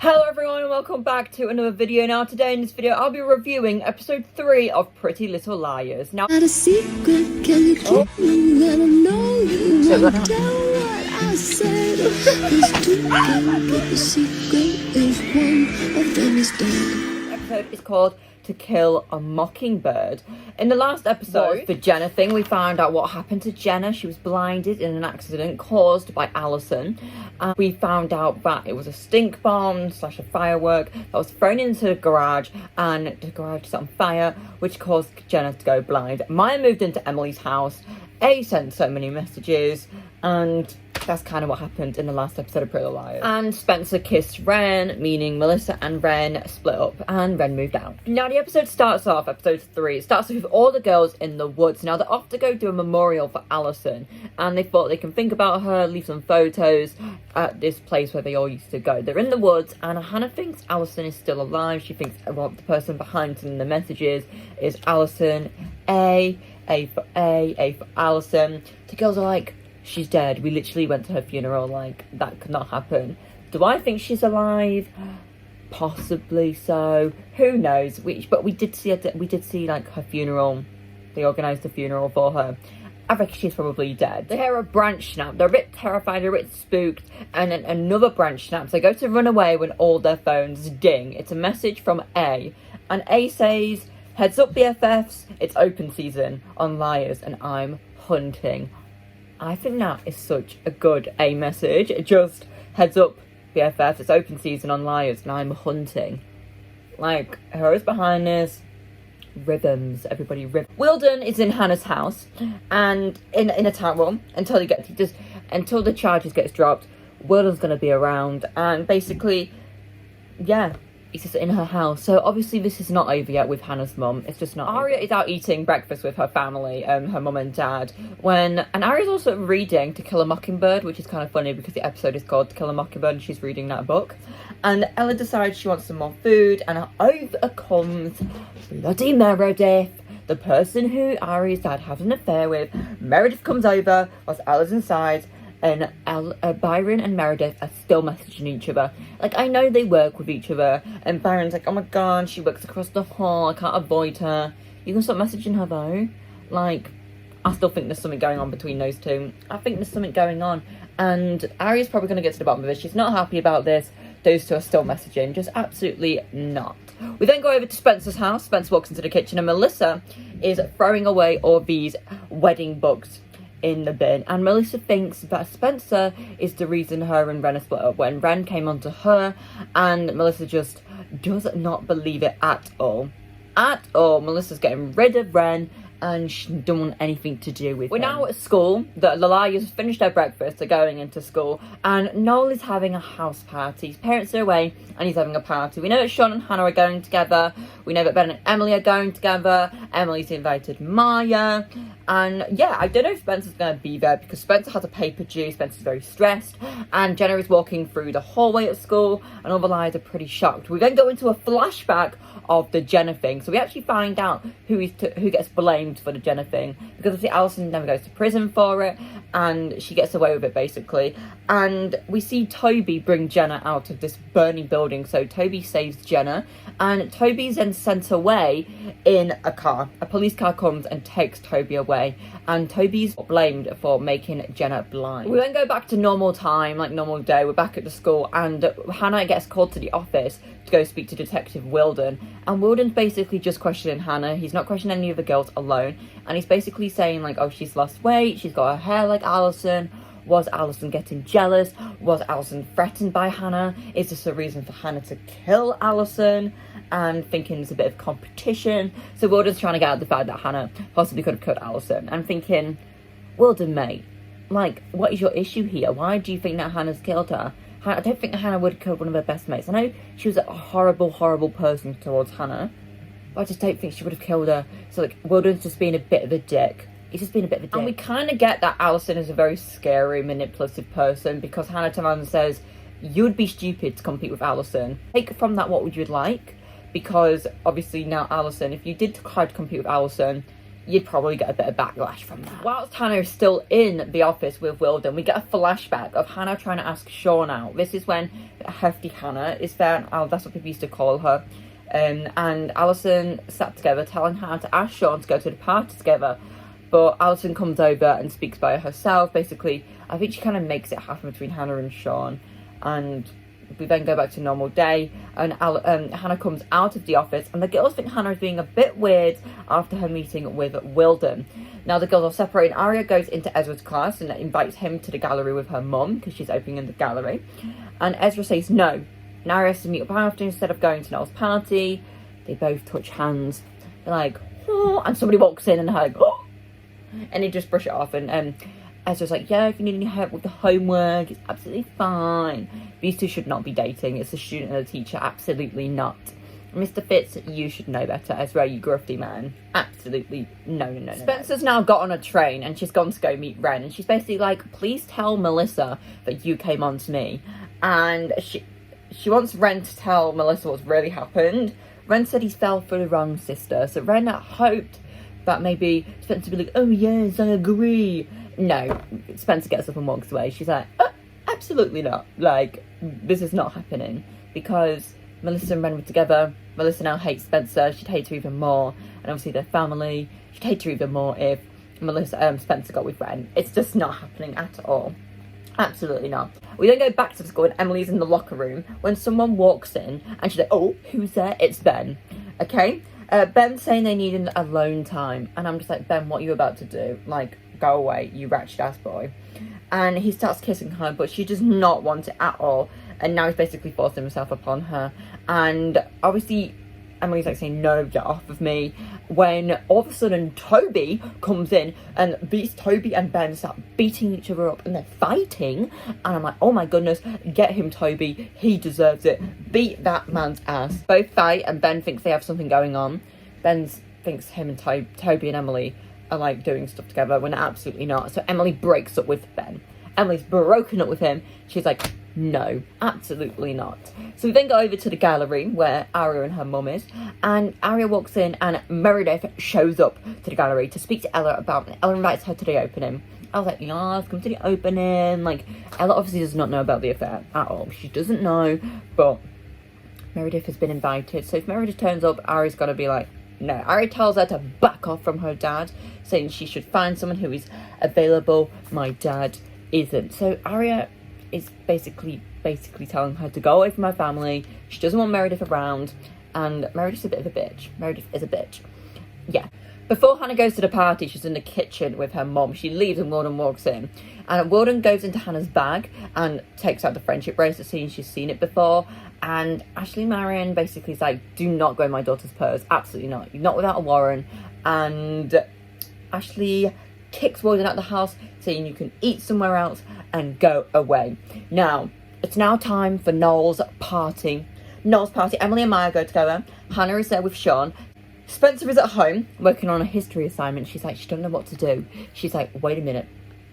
Hello everyone and welcome back to another video. Now today in this video I'll be reviewing episode 3 of Pretty Little Liars. Now Not a secret, can you keep me? Let 'em know you won't tell what I said. 'Cause two can keep a secret if one of them is dead. the episode is called To Kill a Mockingbird. In the last episode, the Jenna thing, we found out what happened to Jenna. She was blinded in an accident caused by Allison. And we found out that it was a stink bomb / a firework that was thrown into the garage, and the garage set on fire, which caused Jenna to go blind. Maya moved into Emily's house. A sent so many messages, and that's kind of what happened in the last episode of Pretty Little Liars. And Spencer kissed Ren, meaning Melissa and Ren split up and Ren moved out. Now the episode starts off, episode 3, it starts off with all the girls in the woods. Now they're off to go do a memorial for Allison, and they thought they can think about her, leave some photos at this place where they all used to go. They're in the woods, and Hannah thinks Allison is still alive. She thinks, well, the person behind sending the messages is Allison. A for Allison. The girls are like, she's dead. We literally went to her funeral. Like, that could not happen. Do I think she's alive? Possibly so. Who knows? But we did see like her funeral. They organised a funeral for her. I reckon she's probably dead. They hear a branch snap. They're a bit terrified, they're a bit spooked, and then another branch snaps. They go to run away when all their phones ding. It's a message from A, and A says, "Heads up, BFFs, it's open season on Liars, and I'm hunting." I think that is such a good A message. Just, heads up, BFFs, it's open season on Liars, and I'm hunting. Like, who's behind this? Rhythms, everybody rhythm. Wilden is in Hannah's house, and in a towel until until the charges gets dropped. Wilden's gonna be around, and basically, yeah, he's just in her house. So obviously this is not over yet with Hannah's mum. It's just not. Aria is out eating breakfast with her family, her mum and dad. And Aria's also reading To Kill a Mockingbird, which is kind of funny because the episode is called To Kill a Mockingbird, and she's reading that book. And Ella decides she wants some more food, and over comes bloody Meredith, the person who Aria's dad has an affair with. Meredith comes over whilst Ella's inside, and Byron and Meredith are still messaging each other. Like, I know they work with each other, and Byron's like, oh my god, she works across the hall, I can't avoid her. You can stop messaging her though. Like, I still think there's something going on between those two. I think there's something going on, and Aria's probably going to get to the bottom of it. She's not happy about this. Those two are still messaging, just absolutely not. We then go over to Spencer's house. Spencer walks into the kitchen, and Melissa is throwing away all these wedding books in the bin, and Melissa thinks that Spencer is the reason her and Ren are split up, when Ren came onto her, and Melissa just does not believe it at all. Melissa's getting rid of Ren, and she don't want anything to do with it. We're now at school. The Liars finished their breakfast, they're going into school, and Noel is having a house party. His parents are away, and he's having a party. We know that Sean and Hannah are going together. We know that Ben and Emily are going together. Emily's invited Maya. And yeah, I don't know if Spencer's going to be there, because Spencer has a paper due. Spencer's very stressed, and Jenna is walking through the hallway at school, and all the Liars are pretty shocked. We then go into a flashback of the Jenna thing, so we actually find out who gets blamed for the Jenna thing, because obviously Allison never goes to prison for it, and she gets away with it basically. And we see Toby bring Jenna out of this burning building, so Toby saves Jenna, and Toby's then sent away in a car. A police car comes and takes Toby away, and Toby's blamed for making Jenna blind. We then go back to normal time, like normal day. We're back at the school, and Hannah gets called to the office to go speak to Detective Wilden, and Wilden's basically just questioning Hannah. He's not questioning any of the girls alone, and he's basically saying like, oh, she's lost weight, she's got her hair like Allison. Was Allison getting jealous? Was Allison threatened by Hannah? Is this a reason for Hannah to kill Allison? And thinking there's a bit of competition. So Wilden's trying to get out the fact that Hannah possibly could have killed Allison. And thinking, Wilden, mate, like, what is your issue here? Why do you think that Hannah's killed her? I don't think that Hannah would have killed one of her best mates. I know she was a horrible, horrible person towards Hannah, but I just don't think she would have killed her. So, like, Wilden's just being a bit of a dick. He's just being a bit of a dick. And we kind of get that Allison is a very scary, manipulative person, because Hannah turns around and says, you'd be stupid to compete with Allison. Take from that what would you like, because obviously now Allison, if you did try to compete with Allison, you'd probably get a bit of backlash from that. Whilst Hannah is still in the office with Wilden, we get a flashback of Hannah trying to ask Sean out. This is when Hefty Hannah is there, and that's what people used to call her. And Alison sat together telling Hannah to ask Sean to go to the party together. But Alison comes over and speaks by herself. Basically, I think she kind of makes it happen between Hannah and Sean. And we then go back to normal day, and Hannah comes out of the office, and the girls think Hannah is being a bit weird after her meeting with Wilden. Now the girls are separated. Aria goes into Ezra's class and invites him to the gallery with her mum, because she's opening the gallery. And Ezra says no. And Aria has to meet up after instead of going to Noel's party. They both touch hands. They're like, oh, and somebody walks in and they're like, oh, and they just brush it off. And Ezra's like, yeah, if you need any help with the homework, it's absolutely fine. These two should not be dating. It's a student and a teacher. Absolutely not. Mr. Fitz, you should know better. Ezra, you grufty man. Absolutely no. Spencer's now got on a train and she's gone to go meet Ren. And she's basically like, please tell Melissa that you came on to me. And she wants Ren to tell Melissa what's really happened. Ren said he fell for the wrong sister. So Ren hoped that maybe Spencer would be like, oh yes, I agree. No, Spencer gets up and walks away. She's like, oh, absolutely not. Like, this is not happening. Because Melissa and Ren were together. Melissa now hates Spencer. She'd hate her even more. And obviously their family. She'd hate her even more if Spencer got with Ren. It's just not happening at all. Absolutely not. We then go back to the school and Emily's in the locker room when someone walks in and she's like, oh, who's there? It's Ben. Okay? Ben's saying they need an alone time. And I'm just like, Ben, what are you about to do? Like, go away, you ratchet ass boy. And he starts kissing her, but she does not want it at all. And now he's basically forcing himself upon her. And obviously Emily's like saying, no, get off of me. When all of a sudden Toby comes in and beats Toby and Ben, start beating each other up and they're fighting. And I'm like, oh my goodness, get him, Toby. He deserves it. Beat that man's ass. Both fight and Ben thinks they have something going on. Ben thinks him and Toby and Emily are like doing stuff together when absolutely not. So Emily breaks up with Ben. Emily's broken up with him. She's like, no, absolutely not. So we then go over to the gallery where Aria and her mum is, and Aria walks in and Meredith shows up to the gallery to speak to Ella about it. Ella invites her to the opening. I was like, yes, come to the opening. Like, Ella obviously does not know about the affair at all. She doesn't know, but Meredith has been invited. So if Meredith turns up, Aria's got to be like, no. Aria tells her to back off from her dad, saying she should find someone who is available. My dad isn't. So Aria is basically telling her to go away from her family. She doesn't want Meredith around, and Meredith's a bit of a bitch. Meredith is a bitch. Yeah. Before Hannah goes to the party, she's in the kitchen with her mom. She leaves and Wilden walks in. And Wilden goes into Hannah's bag and takes out the friendship bracelet, seeing she's seen it before. And Ashley Marion basically is like, do not go in my daughter's purse. Absolutely not. You're not without a warrant. And Ashley kicks Wilden out of the house, saying you can eat somewhere else and go away. Now, it's now time for Noel's party. Emily and Maya go together. Hannah is there with Sean. Spencer is at home working on a history assignment. She's like, she doesn't know what to do. She's like, wait a minute.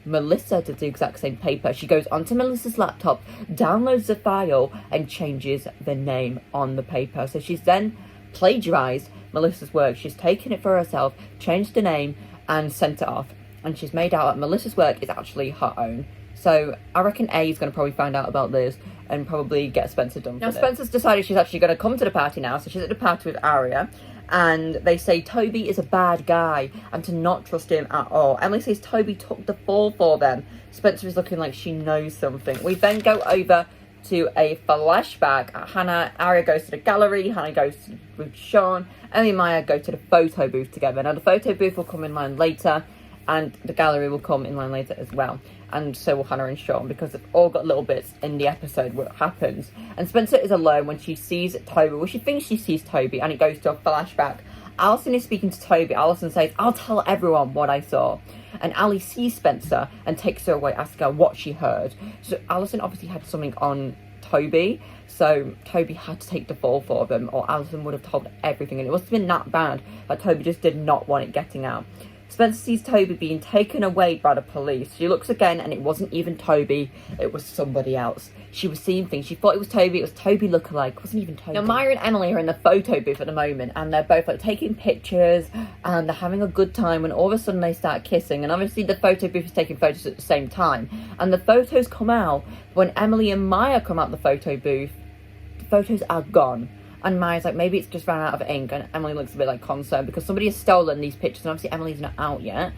Melissa did the exact same paper. She goes onto Melissa's laptop, downloads the file, and changes the name on the paper. So she's then plagiarized Melissa's work. She's taken it for herself, changed the name, and sent it off. And she's made out that Melissa's work is actually her own. So I reckon A is going to probably find out about this and probably get Spencer done for this. Now Spencer's decided she's actually going to come to the party now. So she's at the party with Aria. And they say Toby is a bad guy and to not trust him at all. Emily says Toby took the fall for them. Spencer is looking like she knows something. We then go over to a flashback. Aria goes to the gallery. Hannah goes with Sean. Emily and Maya go to the photo booth together. Now the photo booth will come in line later, and the gallery will come in line later as well. And so will Hannah and Sean, because they've all got little bits in the episode what happens. And Spencer is alone when she sees Toby. Well, she thinks she sees Toby, and it goes to a flashback. Alison is speaking to Toby. Alison says, I'll tell everyone what I saw. And Ali sees Spencer and takes her away, asking her what she heard. So Alison obviously had something on Toby, so Toby had to take the fall for them, or Alison would have told everything. And it must have been that bad that Toby just did not want it getting out. Spencer sees Toby being taken away by the police. She looks again and it wasn't even Toby, it was somebody else. She was seeing things. She thought it was Toby lookalike. It wasn't even Toby. Now Maya and Emily are in the photo booth at the moment and they're both like taking pictures and they're having a good time when all of a sudden they start kissing, and obviously the photo booth is taking photos at the same time, and the photos come out. When Emily and Maya come out the photo booth, the photos are gone. And Maya's like, maybe it's just ran out of ink, and Emily looks a bit like concerned because somebody has stolen these pictures, and obviously Emily's not out yet,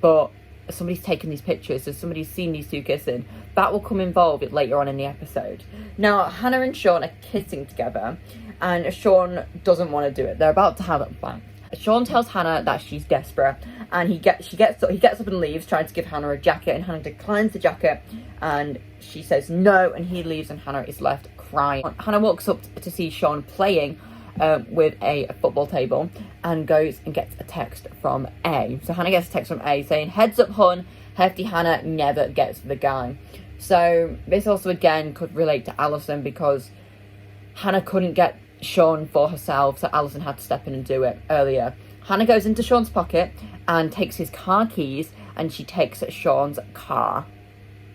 but somebody's taken these pictures, so somebody's seen these two kissing. That will come involved later on in the episode. Now, Hannah and Sean are kissing together, and Sean doesn't want to do it. They're about to have a bang. Sean tells Hannah that she's desperate, and he gets up and leaves, trying to give Hannah a jacket, and Hannah declines the jacket, and she says no, and he leaves, and Hannah is left crying. Hannah walks up to see Sean playing with a football table and goes and gets a text from A. So Hannah gets a text from A saying, "Heads up, hun, Hefty Hannah never gets the guy." So this also again could relate to Alison, because Hannah couldn't get Sean for herself, so Alison had to step in and do it earlier. Hannah goes into Sean's pocket and takes his car keys, and she takes Sean's car.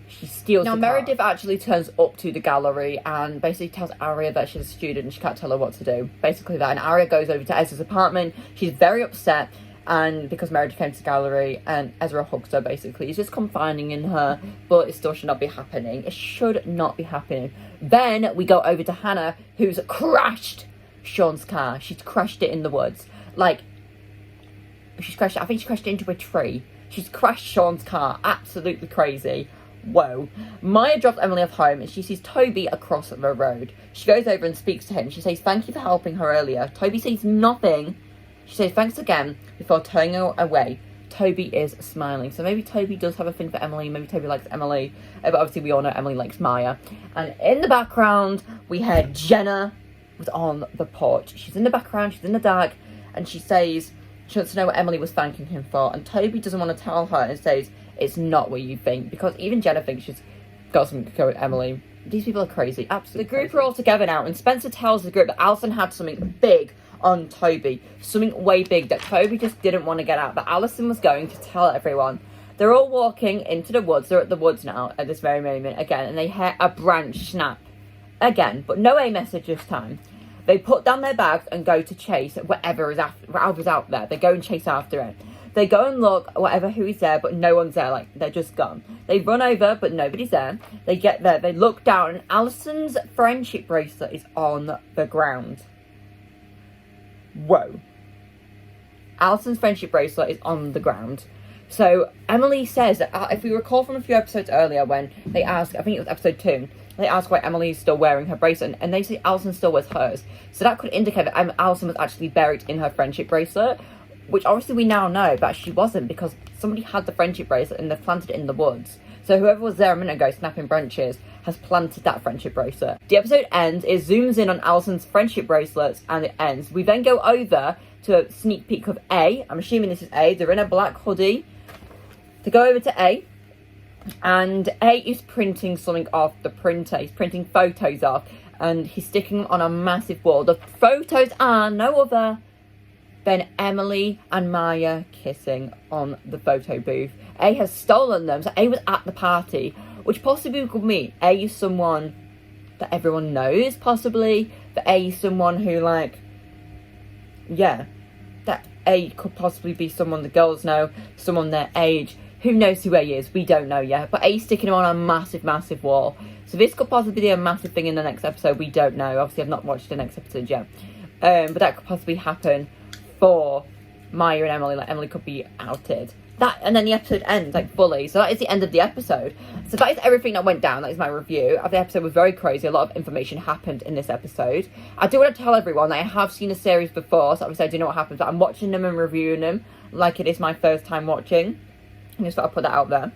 She steals the car. Now Meredith actually turns up to the gallery and basically tells Aria that she's a student and she can't tell her what to do. Basically that, and Aria goes over to Ezra's apartment. She's very upset, and because Meredith came to the gallery, and Ezra hugs her basically. He's just confiding in her, but it still should not be happening. It should not be happening. Then we go over to Hannah, who's crashed Sean's car. She's crashed it in the woods. Like, she's crashed it. I think she crashed it into a tree. She's crashed Sean's car. Absolutely crazy. Whoa. Maya drops Emily off home and she sees Toby across the road. She goes over and speaks to him. She says thank you for helping her earlier. Toby says nothing. She says thanks again before turning her away. Toby is smiling. So maybe Toby does have a thing for Emily. Maybe Toby likes Emily. But obviously we all know Emily likes Maya. And in the background, we heard Jenna was on the porch. She's in the background. She's in the dark. And she says she wants to know what Emily was thanking him for. And Toby doesn't want to tell her and says it's not what you think. Because even Jenna thinks she's got something to go with Emily. These people are crazy. Absolutely. The group are all together now. And Spencer tells the group that Alison had something big on Toby, something way big that Toby just didn't want to get out, but Alison was going to tell everyone. They're all walking into the woods. They're at the woods now at this very moment again, and they hear a branch snap again, but no A message this time. They put down their bags and go to chase whatever's out there. They go and chase after it. They go and look who is there, but no one's there. Like, they're just gone. They run over, but nobody's there. They get there. They look down, and Alison's friendship bracelet is on the ground. Whoa. Alison's friendship bracelet is on the ground. So Emily says that if we recall from a few episodes earlier when they asked, I think it was episode 2, they asked why Emily is still wearing her bracelet, and they say Alison still wears hers. So that could indicate that Alison was actually buried in her friendship bracelet, which obviously we now know, but she wasn't, because somebody had the friendship bracelet and they planted it in the woods. So whoever was there a minute ago snapping branches has planted that friendship bracelet. The episode ends, it zooms in on Alison's friendship bracelets, and it ends. We then go over to a sneak peek of A. I'm assuming this is A. They're in a black hoodie. They go over to A, and A is printing something off the printer. He's printing photos off, and he's sticking them on a massive wall. The photos are no other than Emily and Maya kissing on the photo booth. A has stolen them, so A was at the party, which possibly could mean A is someone that everyone knows, possibly. That A is someone who, like, yeah, that A could possibly be someone the girls know, someone their age. Who knows who A is? We don't know yet. But A's sticking him on a massive, massive wall. So this could possibly be a massive thing in the next episode. We don't know. Obviously, I've not watched the next episode yet. But that could possibly happen for Maya and Emily. Like, Emily could be outed. That, and then the episode ends, like, fully. So that is the end of the episode. So that is everything that went down. That is my review. The episode was very crazy. A lot of information happened in this episode. I do want to tell everyone that I have seen the series before, so obviously I do know what happens, but I'm watching them and reviewing them like it is my first time watching. I just thought I'd put that out there.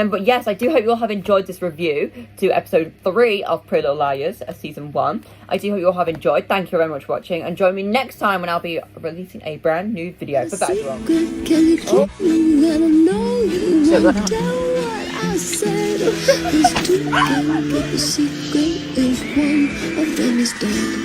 But yes, I do hope you all have enjoyed this review to episode 3 of Pretty Little Liars, season 1. I do hope you all have enjoyed. Thank you very much for watching, and join me next time when I'll be releasing a brand new video. Bye-bye, everyone. You gotta know you won't tell what I said. 'Cause two can get the secret if one of them is dead.